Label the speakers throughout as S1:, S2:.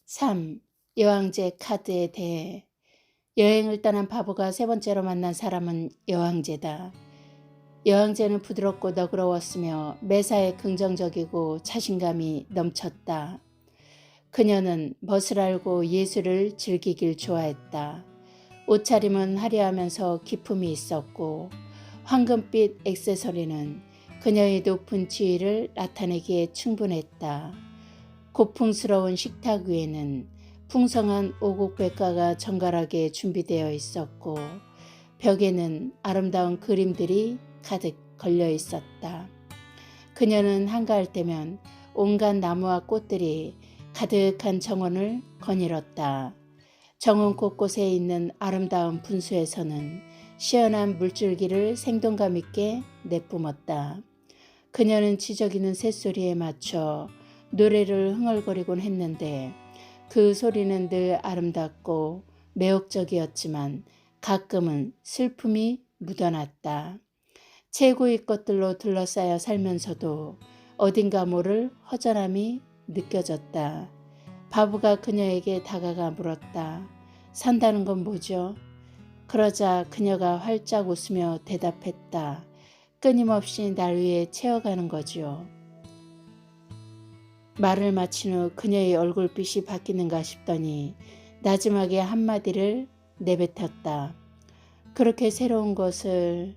S1: 3. 여왕제 카드에 대해. 여행을 떠난 바보가 세 번째로 만난 사람은 여왕제다. 여왕제는 부드럽고 너그러웠으며 매사에 긍정적이고 자신감이 넘쳤다. 그녀는 멋을 알고 예술을 즐기길 좋아했다. 옷차림은 화려하면서 기품이 있었고 황금빛 액세서리는 그녀의 높은 지위를 나타내기에 충분했다. 고풍스러운 식탁 위에는 풍성한 오곡백과가 정갈하게 준비되어 있었고 벽에는 아름다운 그림들이 가득 걸려 있었다. 그녀는 한가할 때면 온갖 나무와 꽃들이 가득한 정원을 거닐었다. 정원 곳곳에 있는 아름다운 분수에서는 시원한 물줄기를 생동감 있게 내뿜었다. 그녀는 지저귀는 새소리에 맞춰 노래를 흥얼거리곤 했는데 그 소리는 늘 아름답고 매혹적이었지만 가끔은 슬픔이 묻어났다. 최고의 것들로 둘러싸여 살면서도 어딘가 모를 허전함이 느껴졌다. 바보가 그녀에게 다가가 물었다. 산다는 건 뭐죠? 그러자 그녀가 활짝 웃으며 대답했다. 끊임없이 날 위해 채워가는 거죠. 말을 마친 후 그녀의 얼굴빛이 바뀌는가 싶더니 나지막에 한마디를 내뱉었다. 그렇게 새로운 것을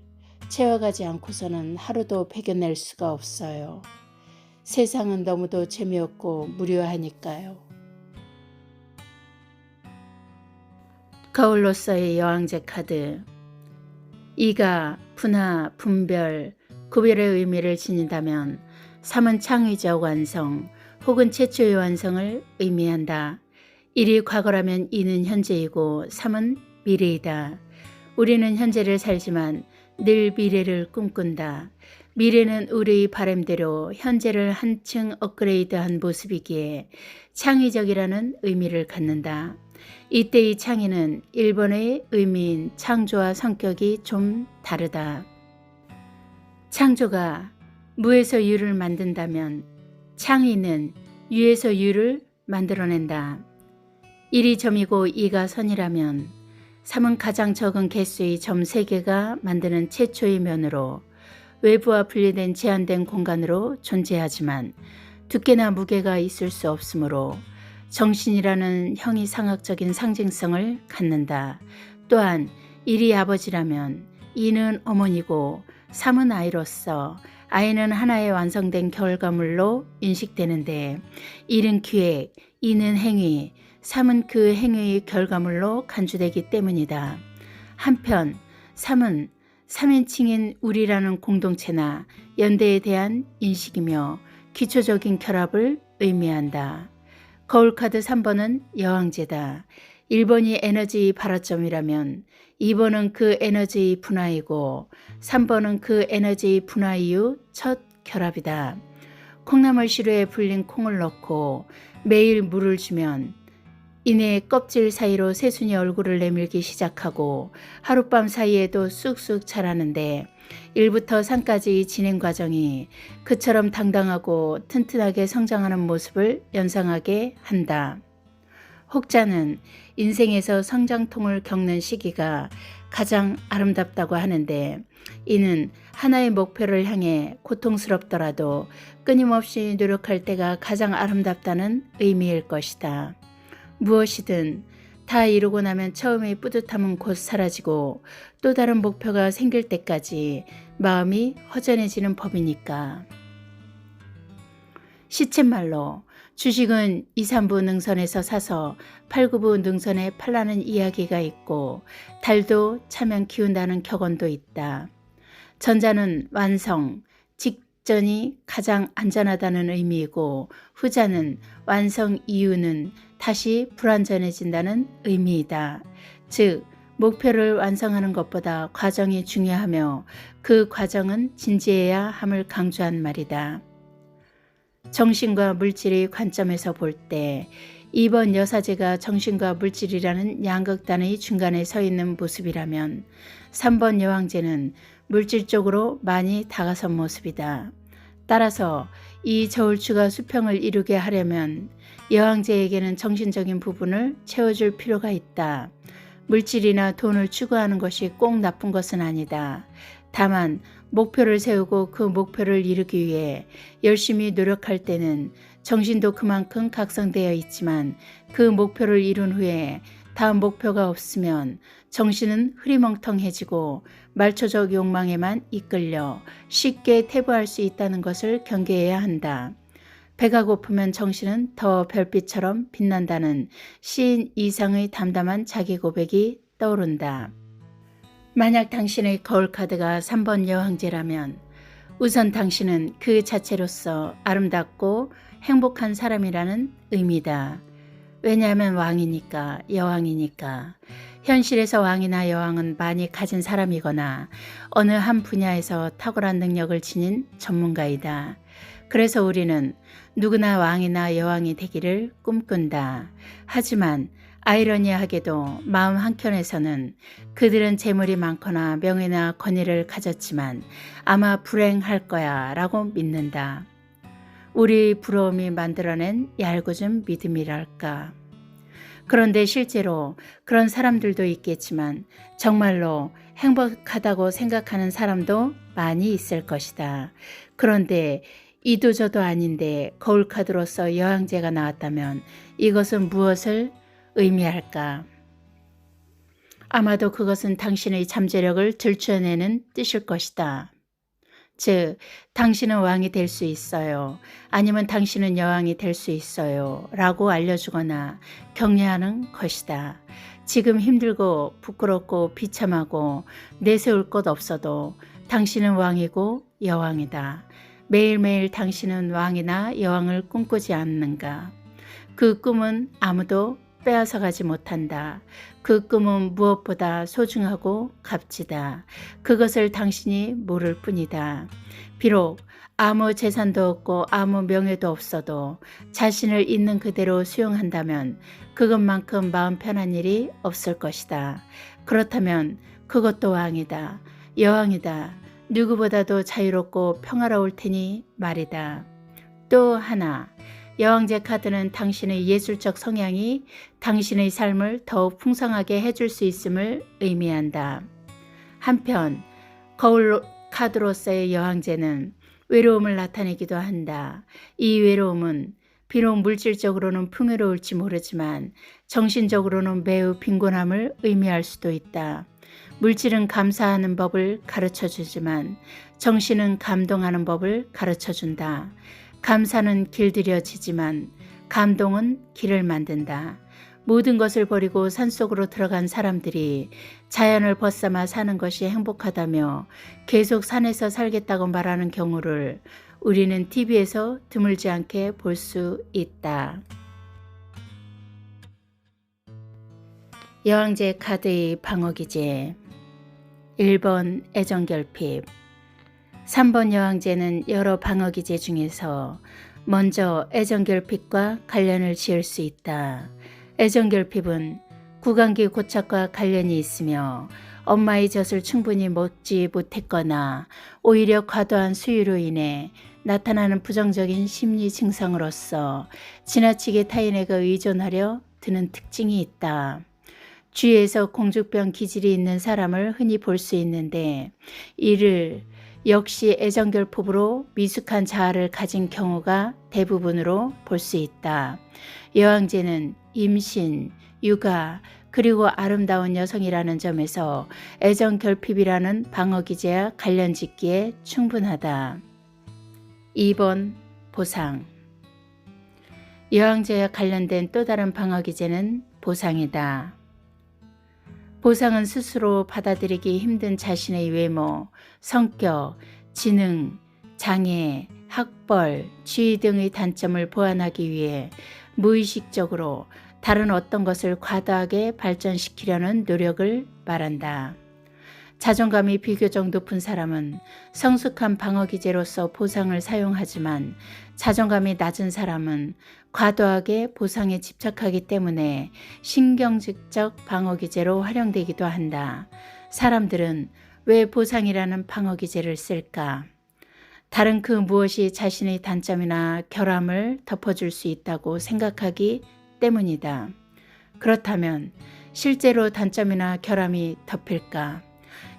S1: 채워가지 않고서는 하루도 배겨낼 수가 없어요. 세상은 너무도 재미없고 무료하니까요. 거울로서의 여왕제 카드. 이가 분화, 분별, 구별의 의미를 지닌다면 3은 창의적 완성 혹은 최초의 완성을 의미한다. 1이 과거라면 2는 현재이고 3은 미래이다. 우리는 현재를 살지만 늘 미래를 꿈꾼다. 미래는 우리의 바람대로 현재를 한층 업그레이드한 모습이기에 창의적이라는 의미를 갖는다. 이때의 창의는 일본어의 의미인 창조와 성격이 좀 다르다. 창조가 무에서 유를 만든다면 창의는 유에서 유를 만들어낸다. 1이 점이고 2가 선이라면 3은 가장 적은 개수의 점 3개가 만드는 최초의 면으로 외부와 분리된 제한된 공간으로 존재하지만 두께나 무게가 있을 수 없으므로 정신이라는 형이상학적인 상징성을 갖는다. 또한 1이 아버지라면 2는 어머니고 3은 아이로서 아이는 하나의 완성된 결과물로 인식되는데 1은 기획, 2는 행위, 3은 그 행위의 결과물로 간주되기 때문이다. 한편 3은 3인칭인 우리라는 공동체나 연대에 대한 인식이며 기초적인 결합을 의미한다. 거울카드 3번은 여왕제다. 1번이 에너지의 발화점이라면 2번은 그 에너지의 분화이고 3번은 그 에너지의 분화 이후 첫 결합이다. 콩나물 시루에 불린 콩을 넣고 매일 물을 주면 이내 껍질 사이로 새순이 얼굴을 내밀기 시작하고 하룻밤 사이에도 쑥쑥 자라는데 1부터 3까지의 진행 과정이 그처럼 당당하고 튼튼하게 성장하는 모습을 연상하게 한다. 혹자는 인생에서 성장통을 겪는 시기가 가장 아름답다고 하는데 이는 하나의 목표를 향해 고통스럽더라도 끊임없이 노력할 때가 가장 아름답다는 의미일 것이다. 무엇이든 다 이루고 나면 처음의 뿌듯함은 곧 사라지고 또 다른 목표가 생길 때까지 마음이 허전해지는 법이니까. 시쳇말로 주식은 2, 3부 능선에서 사서 8, 9부 능선에 팔라는 이야기가 있고 달도 차면 기운다는 격언도 있다. 전자는 완성, 직전이 가장 안전하다는 의미이고 후자는 완성 이후는 다시 불안전해진다는 의미이다. 즉 목표를 완성하는 것보다 과정이 중요하며 그 과정은 진지해야 함을 강조한 말이다. 정신과 물질의 관점에서 볼 때 2번 여사제가 정신과 물질이라는 양극단의 중간에 서 있는 모습이라면 3번 여왕제는 물질적으로 많이 다가선 모습이다. 따라서 이 저울추가 수평을 이루게 하려면 여왕제에게는 정신적인 부분을 채워줄 필요가 있다. 물질이나 돈을 추구하는 것이 꼭 나쁜 것은 아니다. 다만 목표를 세우고 그 목표를 이루기 위해 열심히 노력할 때는 정신도 그만큼 각성되어 있지만 그 목표를 이룬 후에 다음 목표가 없으면 정신은 흐리멍텅해지고 말초적 욕망에만 이끌려 쉽게 퇴보할 수 있다는 것을 경계해야 한다. 배가 고프면 정신은 더 별빛처럼 빛난다는 시인 이상의 담담한 자기 고백이 떠오른다. 만약 당신의 거울카드가 3번 여왕제라면 우선 당신은 그 자체로서 아름답고 행복한 사람이라는 의미다. 왜냐하면 왕이니까, 여왕이니까. 현실에서 왕이나 여왕은 많이 가진 사람이거나 어느 한 분야에서 탁월한 능력을 지닌 전문가이다. 그래서 우리는 누구나 왕이나 여왕이 되기를 꿈꾼다. 하지만 아이러니하게도 마음 한켠에서는 그들은 재물이 많거나 명예나 권위를 가졌지만 아마 불행할 거야 라고 믿는다. 우리 부러움이 만들어낸 얄궂은 믿음이랄까. 그런데 실제로 그런 사람들도 있겠지만 정말로 행복하다고 생각하는 사람도 많이 있을 것이다. 그런데 이도저도 아닌데 거울카드로서 여왕제가 나왔다면 이것은 무엇을 의미할까? 아마도 그것은 당신의 잠재력을 들춰내는 뜻일 것이다. 즉, 당신은 왕이 될 수 있어요. 아니면 당신은 여왕이 될 수 있어요. 라고 알려주거나 격려하는 것이다. 지금 힘들고 부끄럽고 비참하고 내세울 것 없어도 당신은 왕이고 여왕이다. 매일매일 당신은 왕이나 여왕을 꿈꾸지 않는가? 그 꿈은 아무도 빼앗아가지 못한다. 그 꿈은 무엇보다 소중하고 값지다. 그것을 당신이 모를 뿐이다. 비록 아무 재산도 없고 아무 명예도 없어도 자신을 있는 그대로 수용한다면 그것만큼 마음 편한 일이 없을 것이다. 그렇다면 그것도 왕이다. 여왕이다. 누구보다도 자유롭고 평화로울 테니 말이다. 또 하나, 여왕제 카드는 당신의 예술적 성향이 당신의 삶을 더욱 풍성하게 해줄 수 있음을 의미한다. 한편 거울 카드로서의 여왕제는 외로움을 나타내기도 한다. 이 외로움은 비록 물질적으로는 풍요로울지 모르지만 정신적으로는 매우 빈곤함을 의미할 수도 있다. 물질은 감사하는 법을 가르쳐주지만 정신은 감동하는 법을 가르쳐준다. 감사는 길들여지지만 감동은 길을 만든다. 모든 것을 버리고 산속으로 들어간 사람들이 자연을 벗삼아 사는 것이 행복하다며 계속 산에서 살겠다고 말하는 경우를 우리는 TV에서 드물지 않게 볼 수 있다. 여왕제 카드의 방어기제 1번 애정결핍 3번 여왕제는 여러 방어기제 중에서 먼저 애정결핍과 관련을 지을 수 있다. 애정결핍은 구강기 고착과 관련이 있으며 엄마의 젖을 충분히 먹지 못했거나 오히려 과도한 수유로 인해 나타나는 부정적인 심리 증상으로서 지나치게 타인에게 의존하려 드는 특징이 있다. 주위에서 공주병 기질이 있는 사람을 흔히 볼 수 있는데 이를 역시 애정결핍으로 미숙한 자아를 가진 경우가 대부분으로 볼 수 있다. 여왕제는 임신, 육아, 그리고 아름다운 여성이라는 점에서 애정결핍이라는 방어기제와 관련짓기에 충분하다. 2번 보상 여왕제와 관련된 또 다른 방어기제는 보상이다. 보상은 스스로 받아들이기 힘든 자신의 외모, 성격, 지능, 장애, 학벌, 지위 등의 단점을 보완하기 위해 무의식적으로 다른 어떤 것을 과도하게 발전시키려는 노력을 말한다. 자존감이 비교적 높은 사람은 성숙한 방어기제로서 보상을 사용하지만 자존감이 낮은 사람은 과도하게 보상에 집착하기 때문에 신경직적 방어기제로 활용되기도 한다. 사람들은 왜 보상이라는 방어기제를 쓸까? 다른 그 무엇이 자신의 단점이나 결함을 덮어줄 수 있다고 생각하기 때문이다. 그렇다면 실제로 단점이나 결함이 덮일까?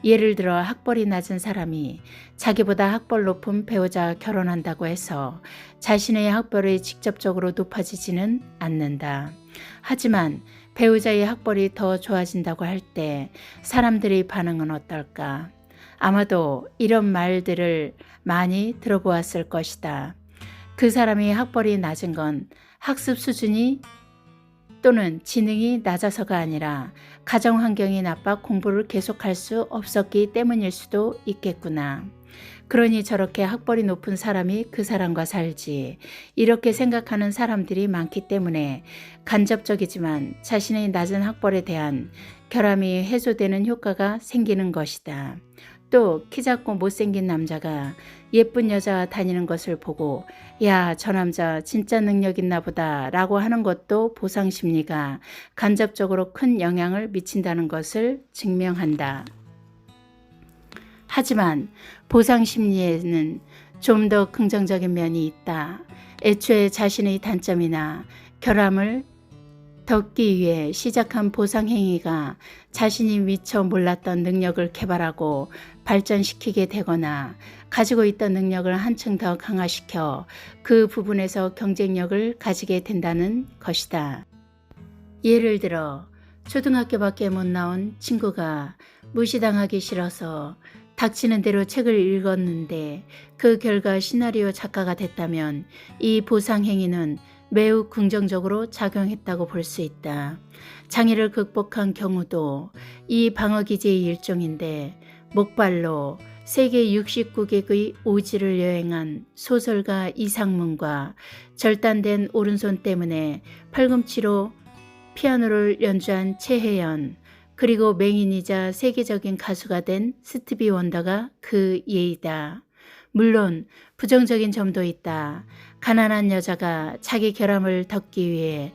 S1: 예를 들어 학벌이 낮은 사람이 자기보다 학벌 높은 배우자와 결혼한다고 해서 자신의 학벌이 직접적으로 높아지지는 않는다. 하지만 배우자의 학벌이 더 좋아진다고 할 때 사람들의 반응은 어떨까? 아마도 이런 말들을 많이 들어보았을 것이다. 그 사람이 학벌이 낮은 건 학습 수준이 또는 지능이 낮아서가 아니라 가정 환경이 나빠 공부를 계속할 수 없었기 때문일 수도 있겠구나. 그러니 저렇게 학벌이 높은 사람이 그 사람과 살지, 이렇게 생각하는 사람들이 많기 때문에 간접적이지만 자신의 낮은 학벌에 대한 결함이 해소되는 효과가 생기는 것이다. 또 키 작고 못생긴 남자가 예쁜 여자와 다니는 것을 보고 야, 저 남자 진짜 능력 있나 보다 라고 하는 것도 보상 심리가 간접적으로 큰 영향을 미친다는 것을 증명한다. 하지만 보상 심리에는 좀 더 긍정적인 면이 있다. 애초에 자신의 단점이나 결함을 덮기 위해 시작한 보상 행위가 자신이 미처 몰랐던 능력을 개발하고 발전시키게 되거나 가지고 있던 능력을 한층 더 강화시켜 그 부분에서 경쟁력을 가지게 된다는 것이다. 예를 들어 초등학교밖에 못 나온 친구가 무시당하기 싫어서 닥치는 대로 책을 읽었는데 그 결과 시나리오 작가가 됐다면 이 보상 행위는 매우 긍정적으로 작용했다고 볼 수 있다. 장애를 극복한 경우도 이 방어기제의 일종인데 목발로 세계 69개국의 오지를 여행한 소설가 이상문과 절단된 오른손 때문에 팔꿈치로 피아노를 연주한 최혜연, 그리고 맹인이자 세계적인 가수가 된 스티비 원더가 그 예이다. 물론 부정적인 점도 있다. 가난한 여자가 자기 결함을 덮기 위해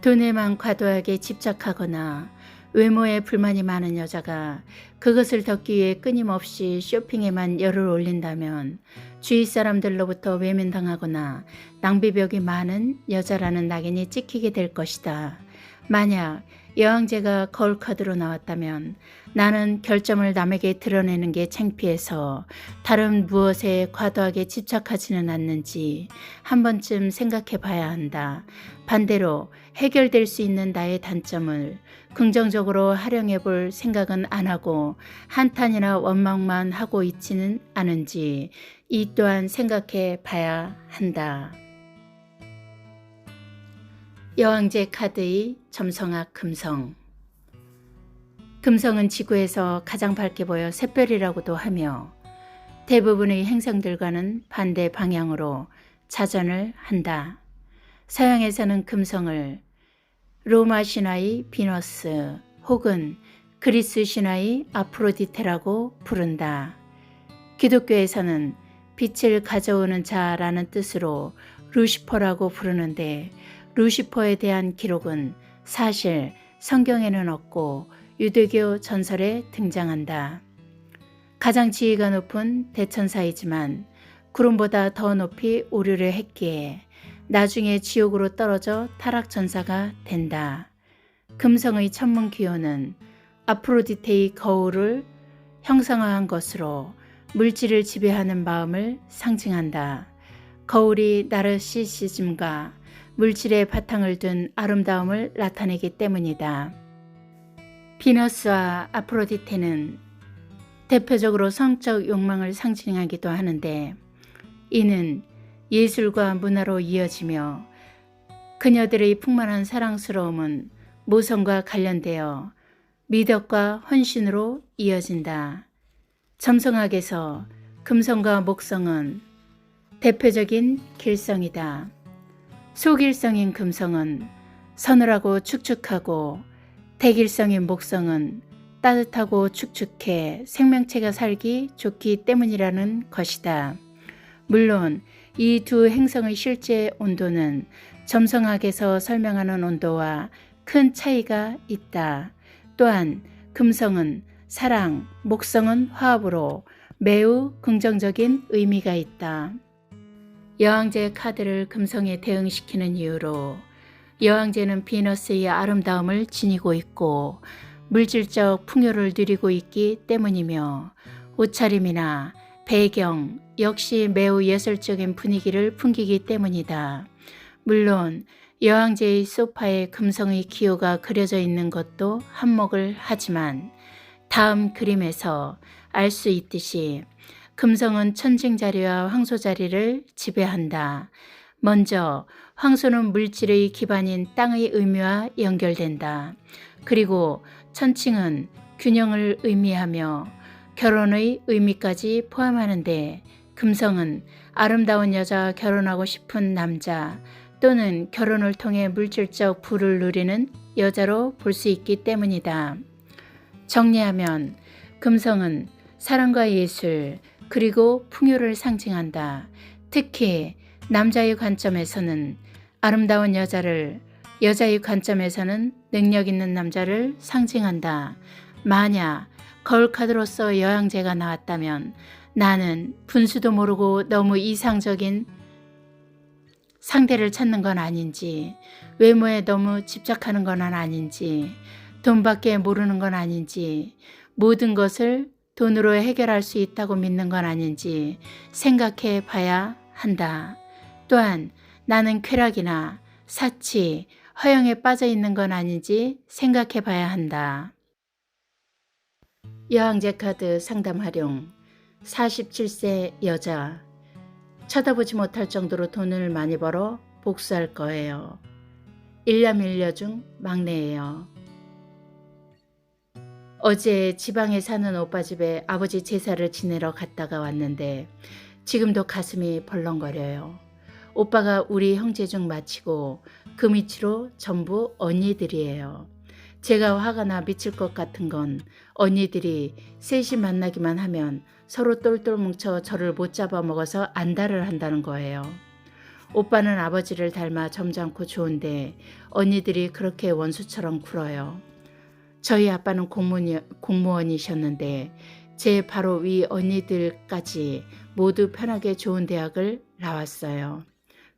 S1: 돈에만 과도하게 집착하거나 외모에 불만이 많은 여자가 그것을 덮기 위해 끊임없이 쇼핑에만 열을 올린다면 주위 사람들로부터 외면당하거나 낭비벽이 많은 여자라는 낙인이 찍히게 될 것이다. 만약 여왕제가 거울카드로 나왔다면 나는 결점을 남에게 드러내는 게 창피해서 다른 무엇에 과도하게 집착하지는 않는지 한 번쯤 생각해 봐야 한다. 반대로 해결될 수 있는 나의 단점을 긍정적으로 활용해 볼 생각은 안 하고 한탄이나 원망만 하고 있지는 않은지 이 또한 생각해 봐야 한다. 여왕제 카드의 점성학 금성. 금성은 지구에서 가장 밝게 보여 샛별이라고도 하며 대부분의 행성들과는 반대 방향으로 자전을 한다. 서양에서는 금성을 로마 신화의 비너스 혹은 그리스 신화의 아프로디테라고 부른다. 기독교에서는 빛을 가져오는 자라는 뜻으로 루시퍼라고 부르는데 루시퍼에 대한 기록은 사실 성경에는 없고 유대교 전설에 등장한다. 가장 지위가 높은 대천사이지만 구름보다 더 높이 오류를 했기에 나중에 지옥으로 떨어져 타락전사가 된다. 금성의 천문 기호는 아프로디테의 거울을 형상화한 것으로 물질을 지배하는 마음을 상징한다. 거울이 나르시시즘과 물질의 바탕을 둔 아름다움을 나타내기 때문이다. 비너스와 아프로디테는 대표적으로 성적 욕망을 상징하기도 하는데 이는 예술과 문화로 이어지며 그녀들의 풍만한 사랑스러움은 모성과 관련되어 미덕과 헌신으로 이어진다. 점성학에서 금성과 목성은 대표적인 길성이다. 소길성인 금성은 서늘하고 축축하고 대길성인 목성은 따뜻하고 축축해 생명체가 살기 좋기 때문이라는 것이다. 물론 이 두 행성의 실제 온도는 점성학에서 설명하는 온도와 큰 차이가 있다. 또한 금성은 사랑, 목성은 화합으로 매우 긍정적인 의미가 있다. 여왕제 카드를 금성에 대응시키는 이유로 여왕제는 비너스의 아름다움을 지니고 있고 물질적 풍요를 누리고 있기 때문이며 옷차림이나 배경 역시 매우 예술적인 분위기를 풍기기 때문이다. 물론 여왕제의 소파에 금성의 기호가 그려져 있는 것도 한몫을 하지만 다음 그림에서 알 수 있듯이 금성은 천칭자리와 황소자리를 지배한다. 먼저 황소는 물질의 기반인 땅의 의미와 연결된다. 그리고 천칭은 균형을 의미하며 결혼의 의미까지 포함하는데 금성은 아름다운 여자와 결혼하고 싶은 남자 또는 결혼을 통해 물질적 부를 누리는 여자로 볼 수 있기 때문이다. 정리하면 금성은 사랑과 예술 그리고 풍요를 상징한다. 특히 남자의 관점에서는 아름다운 여자를, 여자의 관점에서는 능력 있는 남자를 상징한다. 만약 거울카드로서 여왕제가 나왔다면 나는 분수도 모르고 너무 이상적인 상대를 찾는 건 아닌지, 외모에 너무 집착하는 건 아닌지, 돈밖에 모르는 건 아닌지, 모든 것을 돈으로 해결할 수 있다고 믿는 건 아닌지 생각해 봐야 한다. 또한 나는 쾌락이나 사치, 허영에 빠져 있는 건 아닌지 생각해 봐야 한다. 여왕제 카드 상담 활용. 47세 여자. 쳐다보지 못할 정도로 돈을 많이 벌어 복수할 거예요. 일남일녀 중 막내예요. 어제 지방에 사는 오빠 집에 아버지 제사를 지내러 갔다가 왔는데 지금도 가슴이 벌렁거려요. 오빠가 우리 형제 중 마치고 그 밑으로 전부 언니들이에요. 제가 화가 나 미칠 것 같은 건 언니들이 셋이 만나기만 하면 서로 똘똘 뭉쳐 저를 못 잡아먹어서 안달을 한다는 거예요. 오빠는 아버지를 닮아 점잖고 좋은데 언니들이 그렇게 원수처럼 굴어요. 저희 아빠는 공무원이셨는데 제 바로 위 언니들까지 모두 편하게 좋은 대학을 나왔어요.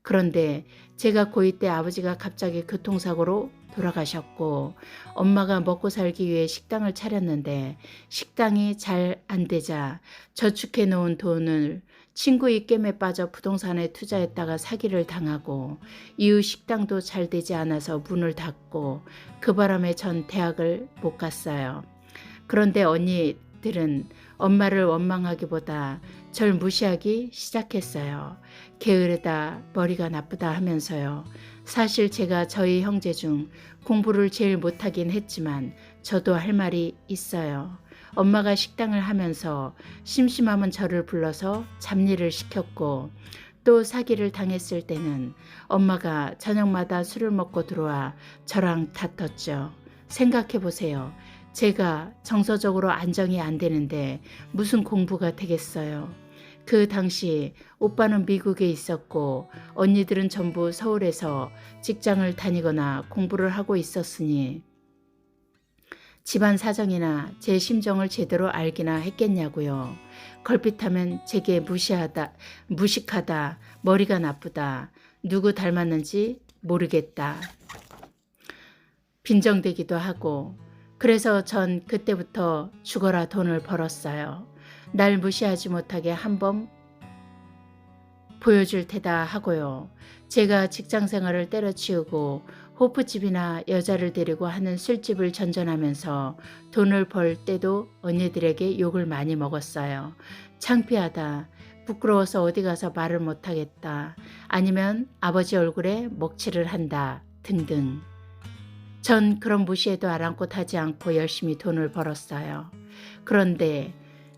S1: 그런데 제가 고2 때 아버지가 갑자기 교통사고로 돌아가셨고 엄마가 먹고 살기 위해 식당을 차렸는데 식당이 잘 안 되자 저축해 놓은 돈을 친구의 깸에 빠져 부동산에 투자했다가 사기를 당하고 이후 식당도 잘 되지 않아서 문을 닫고 그 바람에 전 대학을 못 갔어요. 그런데 언니들은 엄마를 원망하기보다 절 무시하기 시작했어요. 게으르다, 머리가 나쁘다 하면서요. 사실 제가 저희 형제 중 공부를 제일 못하긴 했지만 저도 할 말이 있어요. 엄마가 식당을 하면서 심심하면 저를 불러서 잡일을 시켰고 또 사기를 당했을 때는 엄마가 저녁마다 술을 먹고 들어와 저랑 다퉜죠. 생각해 보세요. 제가 정서적으로 안정이 안 되는데 무슨 공부가 되겠어요. 그 당시 오빠는 미국에 있었고 언니들은 전부 서울에서 직장을 다니거나 공부를 하고 있었으니 집안 사정이나 제 심정을 제대로 알기나 했겠냐고요. 걸핏하면 제게 무식하다, 머리가 나쁘다, 누구 닮았는지 모르겠다, 빈정대기도 하고 그래서 전 그때부터 죽어라 돈을 벌었어요. 날 무시하지 못하게 한번 보여줄 테다 하고요. 제가 직장생활을 때려치우고 호프집이나 여자를 데리고 하는 술집을 전전하면서 돈을 벌 때도 언니들에게 욕을 많이 먹었어요. 창피하다, 부끄러워서 어디 가서 말을 못하겠다, 아니면 아버지 얼굴에 먹칠을 한다 등등. 전 그런 무시에도 아랑곳하지 않고 열심히 돈을 벌었어요. 그런데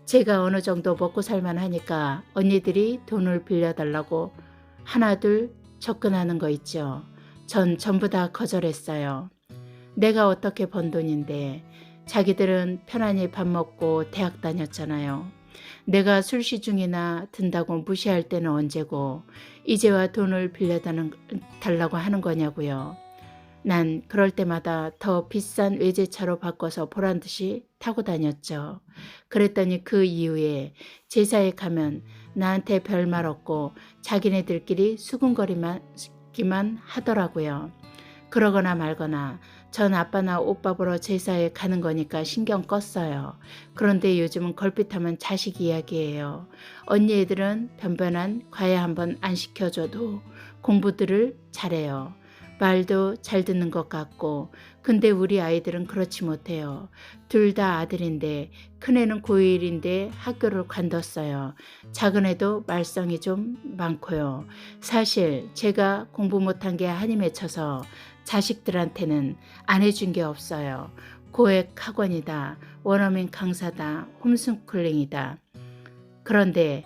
S1: 제가 어느 정도 먹고 살만 하니까 언니들이 돈을 빌려달라고 하나둘 접근하는 거 있죠. 전 전부 다 거절했어요. 내가 어떻게 번 돈인데 자기들은 편안히 밥 먹고 대학 다녔잖아요. 내가 술시중이나 든다고 무시할 때는 언제고 이제와 돈을 빌려달라고 하는 거냐고요. 난 그럴 때마다 더 비싼 외제차로 바꿔서 보란듯이 타고 다녔죠. 그랬더니 그 이후에 제사에 가면 나한테 별말 없고 자기네들끼리 수군거리기만 하더라고요. 그러거나 말거나 전 아빠나 오빠 보러 제사에 가는 거니까 신경 껐어요. 그런데 요즘은 걸핏하면 자식 이야기예요. 언니 애들은 변변한 과외 한번 안 시켜줘도 공부들을 잘해요. 말도 잘 듣는 것 같고, 근데 우리 아이들은 그렇지 못해요. 둘 다 아들인데 큰애는 고1인데 학교를 관뒀어요. 작은애도 말썽이 좀 많고요. 사실 제가 공부 못한 게 한이 맺혀서 자식들한테는 안 해준 게 없어요. 고액 학원이다, 원어민 강사다, 홈스쿨링이다. 그런데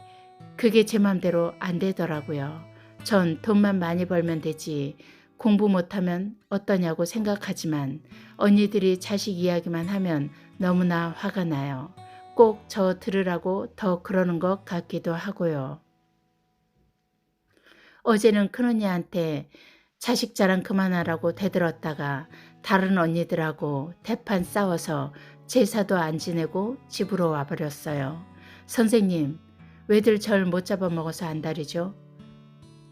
S1: 그게 제 맘대로 안 되더라고요. 전 돈만 많이 벌면 되지 공부 못하면 어떠냐고 생각하지만 언니들이 자식 이야기만 하면 너무나 화가 나요. 꼭 저 들으라고 더 그러는 것 같기도 하고요. 어제는 큰언니한테 자식 자랑 그만하라고 대들었다가 다른 언니들하고 대판 싸워서 제사도 안 지내고 집으로 와버렸어요. 선생님, 왜들 절 못 잡아먹어서 안달이죠?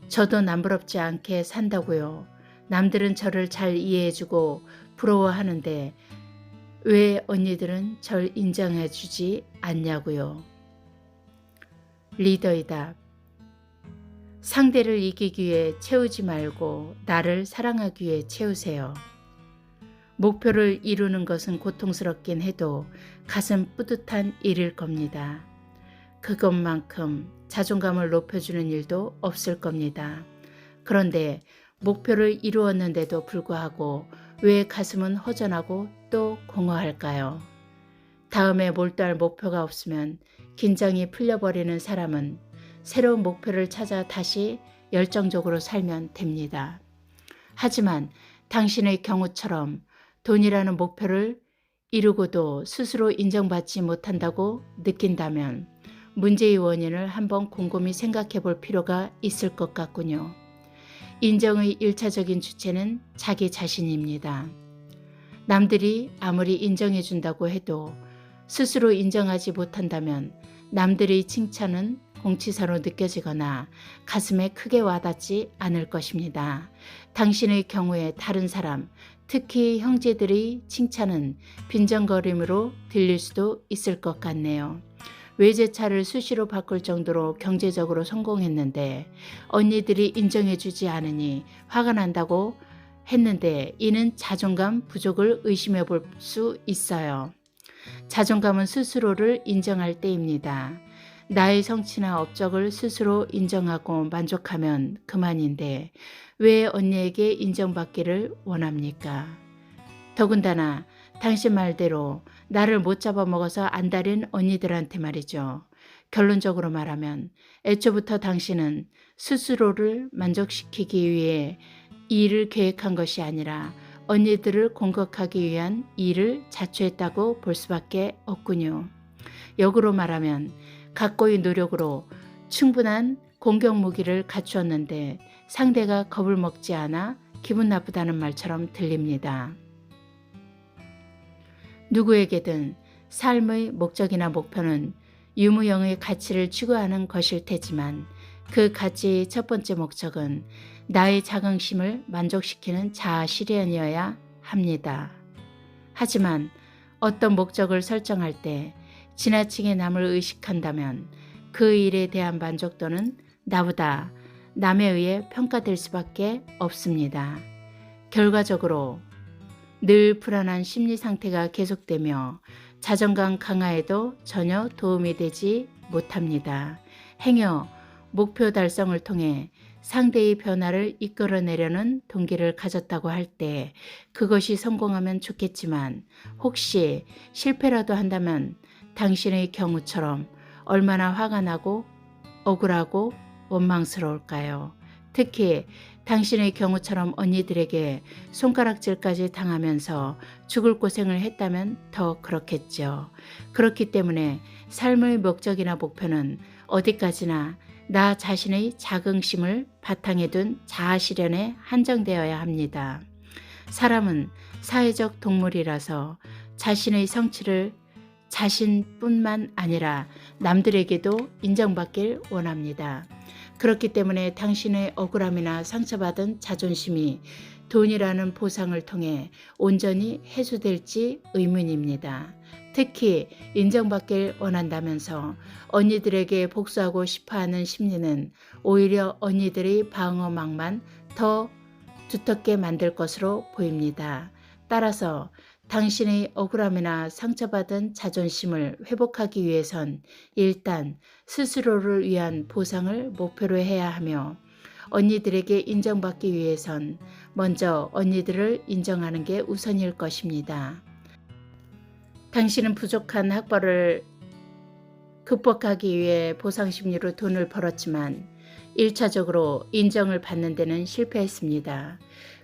S1: 저도 남부럽지 않게 산다고요. 남들은 저를 잘 이해해주고 부러워하는데 왜 언니들은 절 인정해주지 않냐고요. 리더이다. 상대를 이기기 위해 채우지 말고 나를 사랑하기 위해 채우세요. 목표를 이루는 것은 고통스럽긴 해도 가슴 뿌듯한 일일 겁니다. 그것만큼 자존감을 높여주는 일도 없을 겁니다. 그런데 목표를 이루었는데도 불구하고 왜 가슴은 허전하고 또 공허할까요? 다음에 몰두할 목표가 없으면 긴장이 풀려버리는 사람은 새로운 목표를 찾아 다시 열정적으로 살면 됩니다. 하지만 당신의 경우처럼 돈이라는 목표를 이루고도 스스로 인정받지 못한다고 느낀다면 문제의 원인을 한번 곰곰이 생각해 볼 필요가 있을 것 같군요. 인정의 1차적인 주체는 자기 자신입니다. 남들이 아무리 인정해 준다고 해도 스스로 인정하지 못한다면 남들의 칭찬은 공치사로 느껴지거나 가슴에 크게 와닿지 않을 것입니다. 당신의 경우에 다른 사람, 특히 형제들의 칭찬은 빈정거림으로 들릴 수도 있을 것 같네요. 외제차를 수시로 바꿀 정도로 경제적으로 성공했는데 언니들이 인정해주지 않으니 화가 난다고 했는데 이는 자존감 부족을 의심해 볼 수 있어요. 자존감은 스스로를 인정할 때입니다. 나의 성취나 업적을 스스로 인정하고 만족하면 그만인데 왜 언니에게 인정받기를 원합니까? 더군다나 당신 말대로 나를 못 잡아먹어서 안달인 언니들한테 말이죠. 결론적으로 말하면 애초부터 당신은 스스로를 만족시키기 위해 이 일을 계획한 것이 아니라 언니들을 공격하기 위한 일을 자초했다고 볼 수밖에 없군요. 역으로 말하면 각고의 노력으로 충분한 공격 무기를 갖추었는데 상대가 겁을 먹지 않아 기분 나쁘다는 말처럼 들립니다. 누구에게든 삶의 목적이나 목표는 유무형의 가치를 추구하는 것일 테지만 그 가치의 첫 번째 목적은 나의 자긍심을 만족시키는 자아 실현이어야 합니다. 하지만 어떤 목적을 설정할 때 지나치게 남을 의식한다면 그 일에 대한 만족도는 나보다 남에 의해 평가될 수밖에 없습니다. 결과적으로 늘 불안한 심리 상태가 계속되며 자존감 강화에도 전혀 도움이 되지 못합니다. 행여 목표 달성을 통해 상대의 변화를 이끌어내려는 동기를 가졌다고 할 때 그것이 성공하면 좋겠지만 혹시 실패라도 한다면 당신의 경우처럼 얼마나 화가 나고 억울하고 원망스러울까요? 특히 당신의 경우처럼 언니들에게 손가락질까지 당하면서 죽을 고생을 했다면 더 그렇겠죠. 그렇기 때문에 삶의 목적이나 목표는 어디까지나 나 자신의 자긍심을 바탕에 둔 자아 실현에 한정되어야 합니다. 사람은 사회적 동물이라서 자신의 성취를 자신뿐만 아니라 남들에게도 인정받길 원합니다. 그렇기 때문에 당신의 억울함이나 상처받은 자존심이 돈이라는 보상을 통해 온전히 해소될지 의문입니다. 특히 인정받길 원한다면서 언니들에게 복수하고 싶어하는 심리는 오히려 언니들의 방어막만 더 두텁게 만들 것으로 보입니다. 따라서 당신의 억울함이나 상처받은 자존심을 회복하기 위해선 일단 스스로를 위한 보상을 목표로 해야 하며, 언니들에게 인정받기 위해선 먼저 언니들을 인정하는 게 우선일 것입니다. 당신은 부족한 학벌을 극복하기 위해 보상심리로 돈을 벌었지만 1차적으로 인정을 받는 데는 실패했습니다.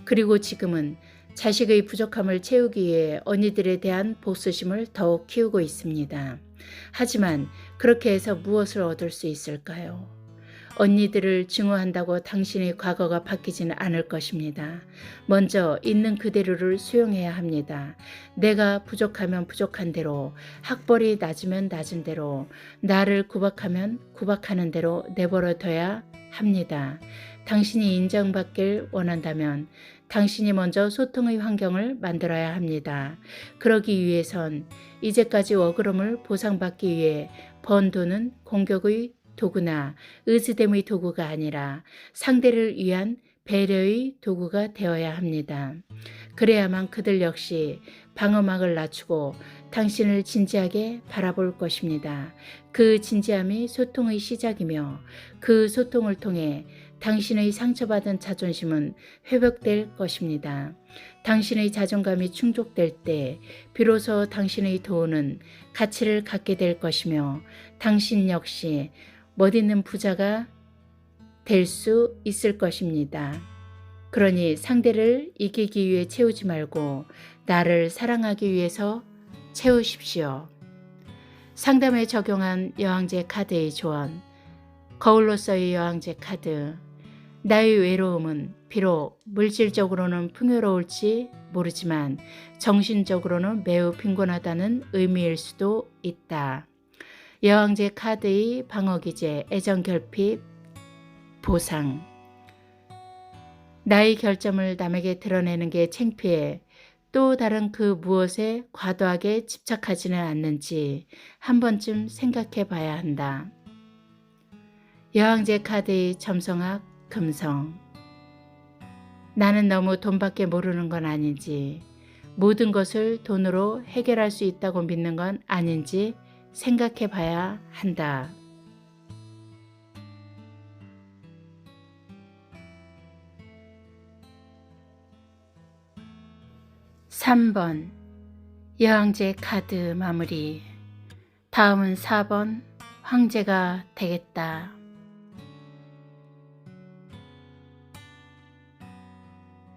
S1: 그리고 지금은 자식의 부족함을 채우기 위해 언니들에 대한 복수심을 더욱 키우고 있습니다. 하지만 그렇게 해서 무엇을 얻을 수 있을까요? 언니들을 증오한다고 당신의 과거가 바뀌지는 않을 것입니다. 먼저 있는 그대로를 수용해야 합니다. 내가 부족하면 부족한 대로, 학벌이 낮으면 낮은 대로, 나를 구박하면 구박하는 대로 내버려둬야 합니다. 당신이 인정받길 원한다면 당신이 먼저 소통의 환경을 만들어야 합니다. 그러기 위해선 이제까지 억울함을 보상받기 위해 번 돈은 공격의 도구나 의지됨의 도구가 아니라 상대를 위한 배려의 도구가 되어야 합니다. 그래야만 그들 역시 방어막을 낮추고 당신을 진지하게 바라볼 것입니다. 그 진지함이 소통의 시작이며 그 소통을 통해 당신의 상처받은 자존심은 회복될 것입니다. 당신의 자존감이 충족될 때 비로소 당신의 돈은 가치를 갖게 될 것이며 당신 역시 멋있는 부자가 될 수 있을 것입니다. 그러니 상대를 이기기 위해 채우지 말고 나를 사랑하기 위해서 채우십시오. 상담에 적용한 여왕제 카드의 조언. 거울로서의 여왕제 카드. 나의 외로움은 비록 물질적으로는 풍요로울지 모르지만 정신적으로는 매우 빈곤하다는 의미일 수도 있다. 여왕제 카드의 방어기제, 애정결핍, 보상. 나의 결점을 남에게 드러내는 게 창피해 또 다른 그 무엇에 과도하게 집착하지는 않는지 한 번쯤 생각해 봐야 한다. 여왕제 카드의 점성학, 금성. 나는 너무 돈밖에 모르는 건 아닌지, 모든 것을 돈으로 해결할 수 있다고 믿는 건 아닌지 생각해 봐야 한다. 3번 여왕제 카드 마무리. 다음은 4번 황제가 되겠다.